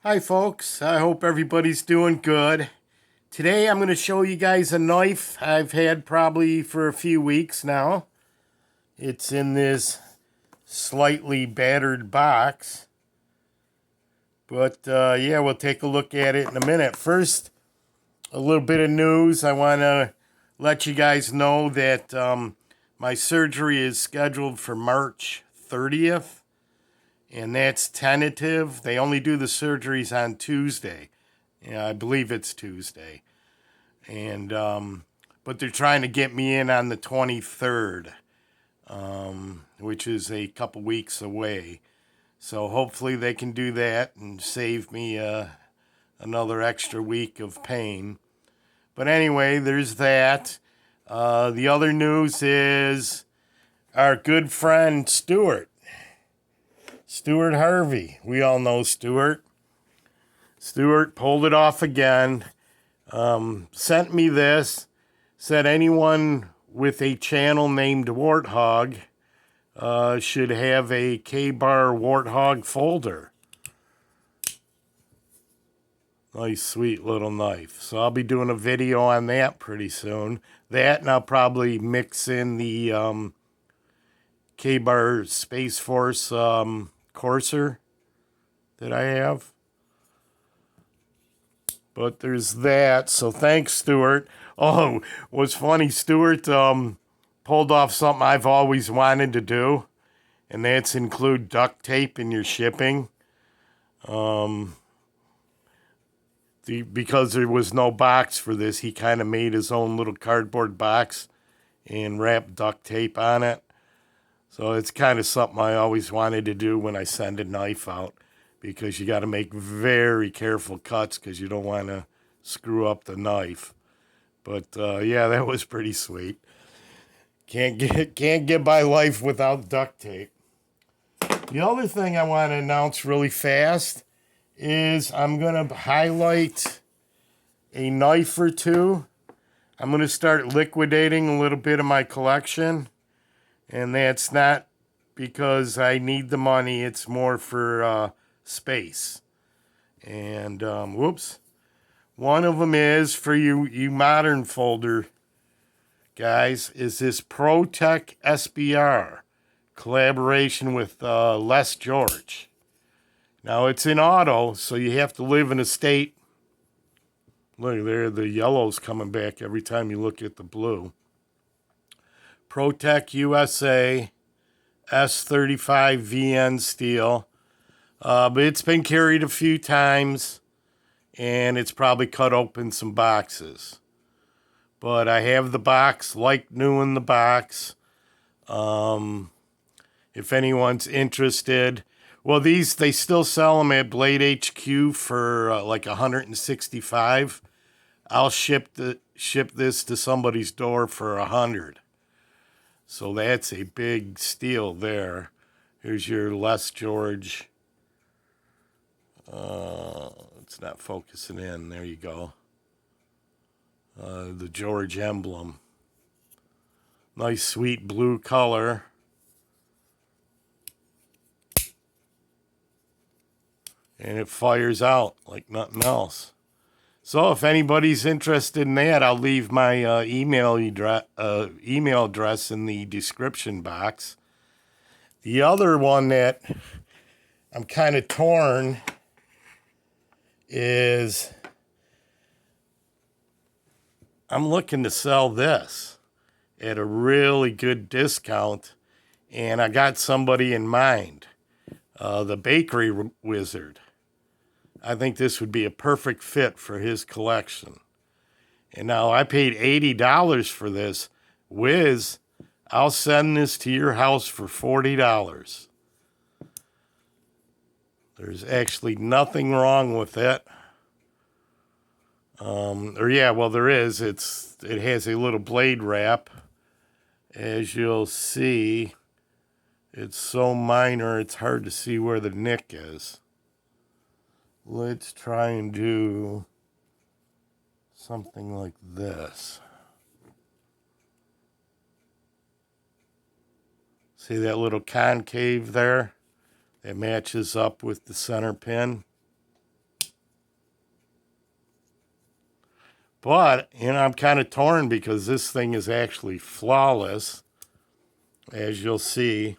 Hi folks, I hope everybody's doing good. Today I'm going to show you guys a knife I've had probably for a few weeks now. It's in this slightly battered box. But yeah, we'll take a look at it in a minute. First, a little bit of news. I want to let you guys know that my surgery is scheduled for March 30th. And that's tentative. They only do the surgeries on Tuesday. Yeah, I believe it's Tuesday. And but they're trying to get me in on the 23rd, which is a couple weeks away. So hopefully they can do that and save me another extra week of pain. But anyway, there's that. The other news is our good friend Stuart Harvey. We all know Stuart. Stuart pulled it off again. Sent me this. Said anyone with a channel named Warthog should have a KBar Warthog folder. Nice, sweet little knife. So I'll be doing a video on that pretty soon. That, and I'll probably mix in the KBar Space Force Courser that I have. But there's that. So thanks, Stuart. Oh, what's funny, Stuart pulled off something I've always wanted to do, and that's include duct tape in your shipping. Because there was no box for this, he kind of made his own little cardboard box and wrapped duct tape on it. So it's kind of something I always wanted to do when I send a knife out, because you got to make very careful cuts because you don't want to screw up the knife. But yeah, that was pretty sweet. Can't get by life without duct tape. The other thing I want to announce really fast is I'm going to highlight a knife or two. I'm going to start liquidating a little bit of my collection. And that's not because I need the money. It's more for space. And, whoops. One of them is, for you modern folder guys, is this Protec SBR collaboration with Les George. Now, it's in auto, so you have to live in a state. Look there, the yellow's coming back every time you look at the blue. Protec USA S35 VN steel. But it's been carried a few times, and it's probably cut open some boxes. But I have the box, like new in the box. If anyone's interested. Well, they still sell them at Blade HQ for like $165. I'll ship this to somebody's door for $100. So that's a big steal there. Here's your Les George. It's not focusing in. There you go. The George emblem. Nice, sweet blue color. And it fires out like nothing else. So if anybody's interested in that, I'll leave my email address in the description box. The other one that I'm kind of torn is I'm looking to sell this at a really good discount, and I got somebody in mind, the bakery wizard. I think this would be a perfect fit for his collection. And now I paid $80 for this. Wiz, I'll send this to your house for $40. There's actually nothing wrong with it. There is. It has a little blade wrap. As you'll see, it's so minor it's hard to see where the nick is. Let's try and do something like this. See that little concave there? It matches up with the center pin. But, you know, I'm kind of torn because this thing is actually flawless. As you'll see,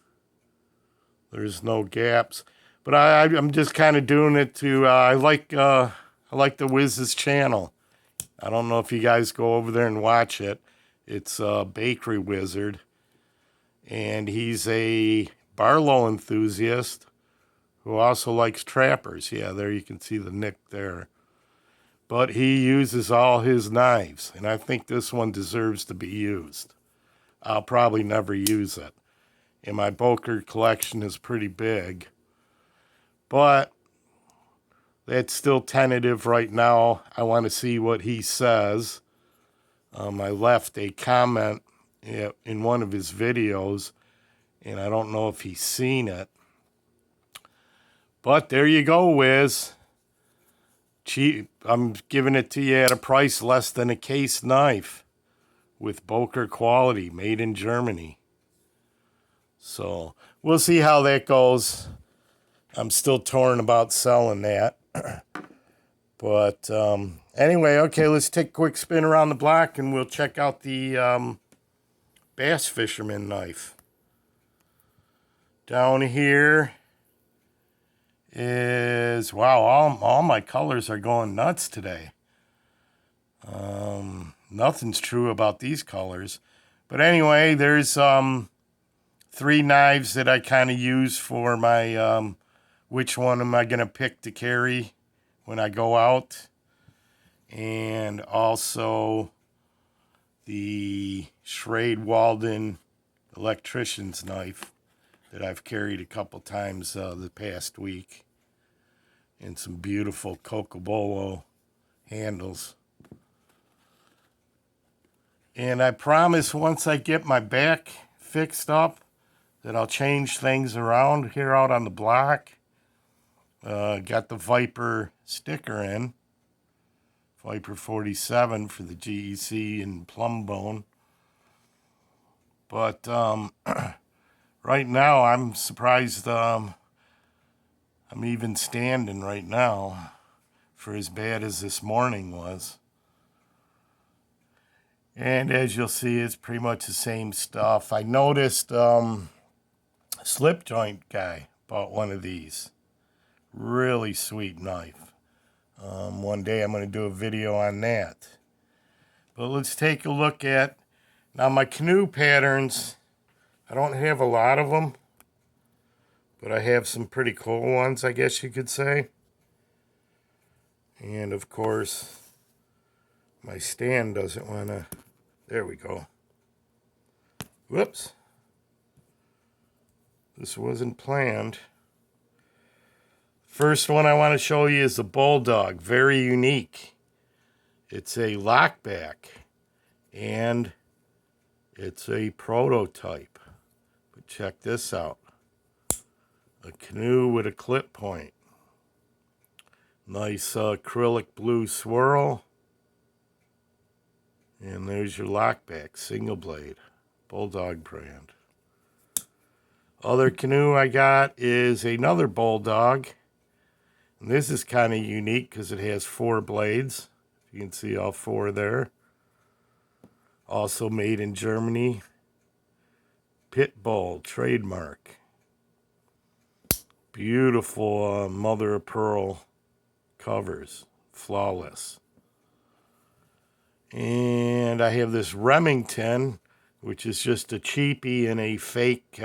there's no gaps. But I'm just kind of doing it to, I like the Wiz's channel. I don't know if you guys go over there and watch it. It's Bakery Wizard. And he's a Barlow enthusiast who also likes trappers. Yeah, there you can see the nick there. But he uses all his knives, and I think this one deserves to be used. I'll probably never use it. And my Boker collection is pretty big. But that's still tentative right now. I want to see what he says. I left a comment in one of his videos, and I don't know if he's seen it. But there you go, Wiz. Cheap. I'm giving it to you at a price less than a case knife with Boker quality, made in Germany. So we'll see how that goes. I'm still torn about selling that. But anyway, okay, let's take a quick spin around the block and we'll check out the Bass Fisherman knife. Down here is, wow, all my colors are going nuts today. Nothing's true about these colors. But anyway, there's 3 knives that I kind of use for my, which one am I going to pick to carry when I go out. And also the Schrade Walden electrician's knife that I've carried a couple times the past week. And some beautiful Cocobolo handles. And I promise once I get my back fixed up that I'll change things around here out on the block. Got the Viper sticker in. Viper 47 for the GEC and plumb bone. But right now I'm surprised I'm even standing right now for as bad as this morning was. And as you'll see, it's pretty much the same stuff. I noticed Slip Joint guy bought one of these. Really sweet knife. One day I'm going to do a video on that. But let's take a look at, now my Canoe Patterns. I don't have a lot of them, but I have some pretty cool ones, I guess you could say. And of course, my stand doesn't want to, there we go. Whoops. This wasn't planned. First one I want to show you is the Bulldog. Very unique. It's a lockback. And it's a prototype. But check this out. A canoe with a clip point. Nice acrylic blue swirl. And there's your lockback, single blade, Bulldog brand. Other canoe I got is another Bulldog. And this is kind of unique because it has 4 blades. You can see all 4 there. Also made in Germany. Pitbull trademark. Beautiful mother of pearl covers. Flawless. And I have this Remington, which is just a cheapie in a fake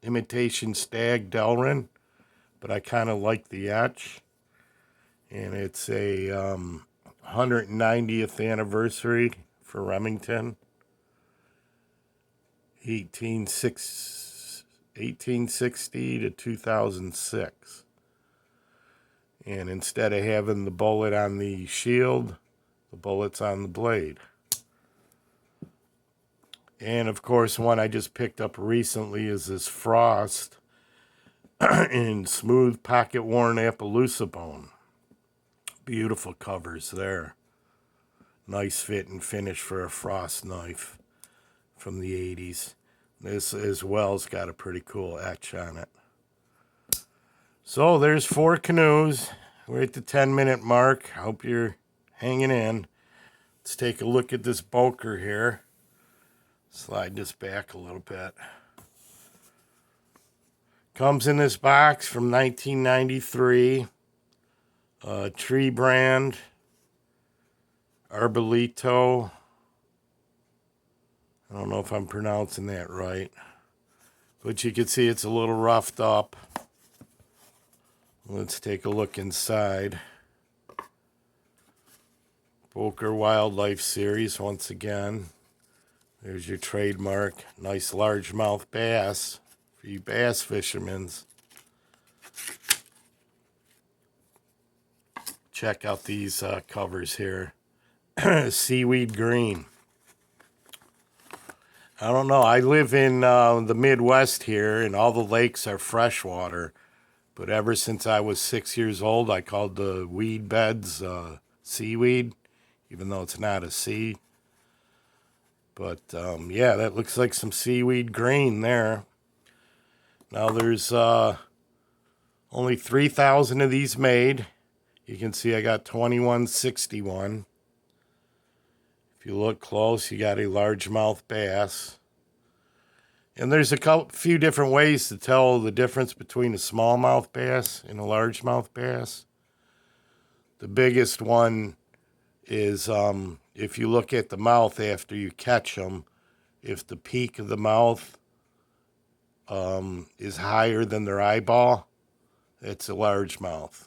imitation stag Delrin. But I kind of like the etch. And it's a 190th anniversary for Remington. 1860 to 2006. And instead of having the bullet on the shield, the bullet's on the blade. And of course, one I just picked up recently is this Frost in smooth pocket worn Appaloosa bone. Beautiful covers there. Nice fit and finish for a Frost knife from the 80s. This as well's got a pretty cool etch on it. So there's 4 canoes. We're at the 10-minute mark. Hope you're hanging in. Let's Let's take a look at this Boker here. Slide this back a little bit. Comes in this box from 1993. Tree brand. Arbolito. I don't know if I'm pronouncing that right. But you can see it's a little roughed up. Let's take a look inside. Boker Wildlife Series once again. There's your trademark. Nice largemouth bass for you bass fishermans. Check out these covers here. Seaweed green. I don't know. I live in the Midwest here, and all the lakes are freshwater. But ever since I was 6 years old, I called the weed beds seaweed, even though it's not a sea. But, yeah, that looks like some seaweed green there. Now, there's only 3,000 of these made. You can see I got 2161. If you look close, you got a largemouth bass. And there's a few different ways to tell the difference between a smallmouth bass and a largemouth bass. The biggest one is if you look at the mouth after you catch them, if the peak of the mouth is higher than their eyeball, it's a largemouth.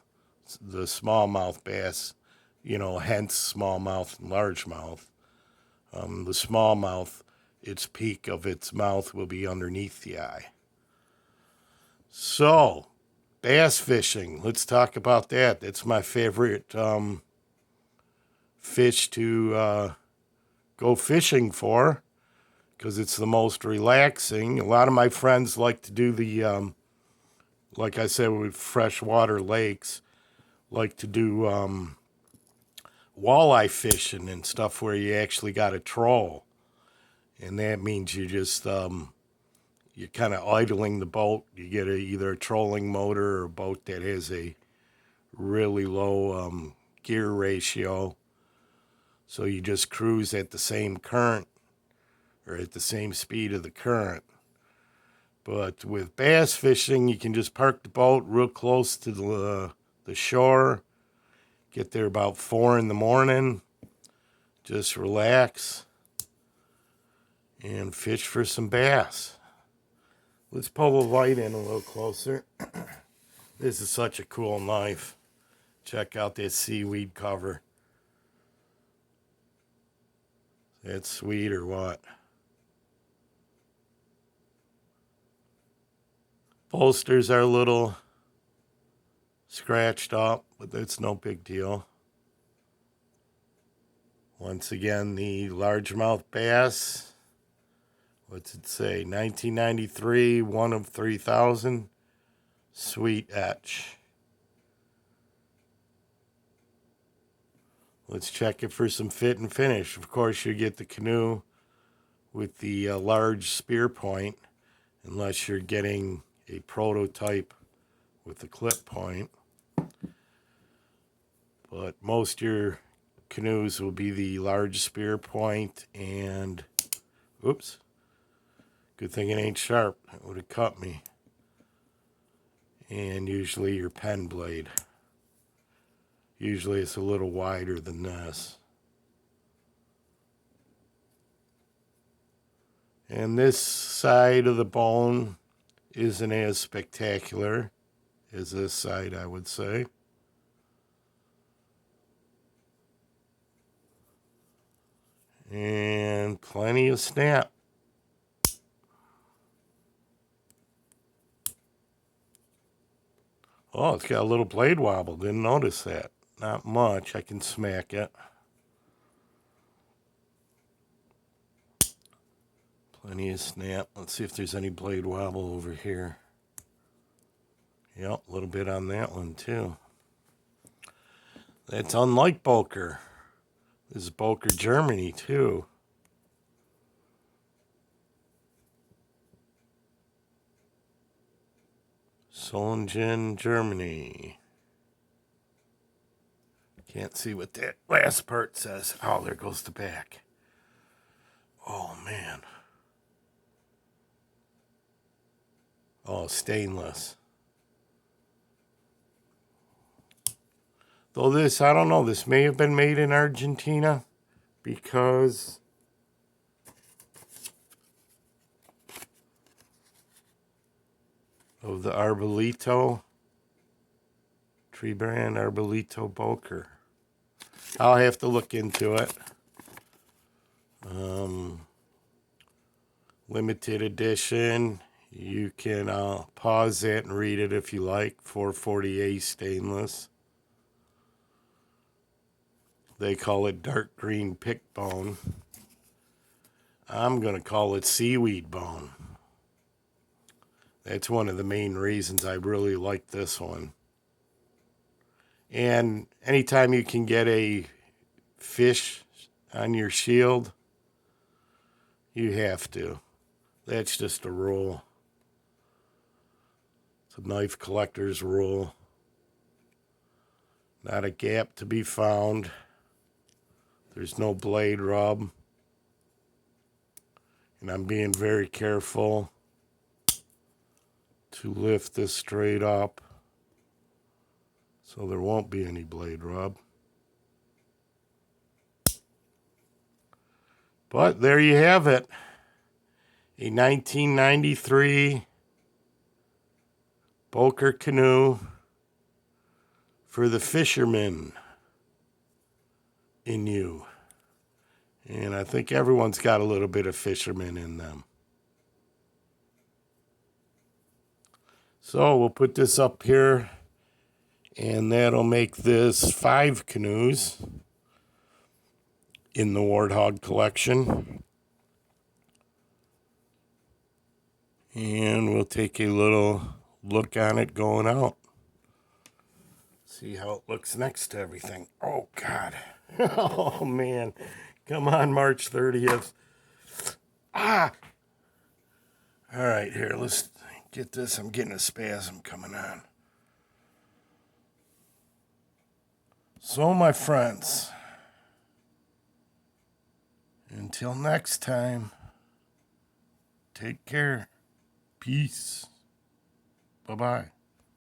The smallmouth bass, you know, hence smallmouth and largemouth. The smallmouth, its peak of its mouth will be underneath the eye. So, bass fishing. Let's talk about that. That's my favorite fish to go fishing for because it's the most relaxing. A lot of my friends like to do the, like I said, with freshwater lakes, like to do walleye fishing and stuff where you actually got a troll. And that means you just, you're kind of idling the boat. You get either a trolling motor or a boat that has a really low gear ratio. So you just cruise at the same current or at the same speed of the current. But with bass fishing, you can just park the boat real close to the shore. Get there about 4 in the morning. Just relax and fish for some bass. Let's pull the light in a little closer. This is such a cool knife. Check out that seaweed cover. That's sweet or what? Bolsters are a little scratched up, but that's no big deal. Once again, the largemouth bass. What's it say? 1993, 1 of 3,000. Sweet etch. Let's check it for some fit and finish. Of course, you get the canoe with the large spear point, unless you're getting a prototype with the clip point. But most of your canoes will be the large spear point and, oops, good thing it ain't sharp. It would have cut me. And usually your pen blade. Usually it's a little wider than this. And this side of the bone isn't as spectacular as this side, I would say. And plenty of snap. Oh, it's got a little blade wobble. Didn't notice that. Not much. I can smack it. Plenty of snap. Let's see if there's any blade wobble over here. Yep, a little bit on that one too. That's unlike Boker. This is Boker, Germany too. Solingen, Germany. Can't see what that last part says. Oh, there goes the back. Oh, man. Oh, stainless. Though this, I don't know, this may have been made in Argentina because of the Arbolito, tree brand Arbolito Boker. I'll have to look into it. Limited edition. You can pause that and read it if you like. 440A stainless. They call it dark green pick bone. I'm going to call it seaweed bone. That's one of the main reasons I really like this one. And anytime you can get a fish on your shield, you have to. That's just a rule. It's a knife collector's rule. Not a gap to be found. There's no blade rub. And I'm being very careful to lift this straight up so there won't be any blade rub. But there you have it. A 1993 Boker canoe for the fishermen in you. And I think everyone's got a little bit of fisherman in them. So we'll put this up here, and that'll make this 5 canoes in the Warthog collection. And we'll take a little look on it going out. See how it looks next to everything. Oh, God. Oh, man. Come on, March 30th. Ah! All right, here, let's get this. I'm getting a spasm coming on. So, my friends, until next time, take care. Peace. Bye-bye.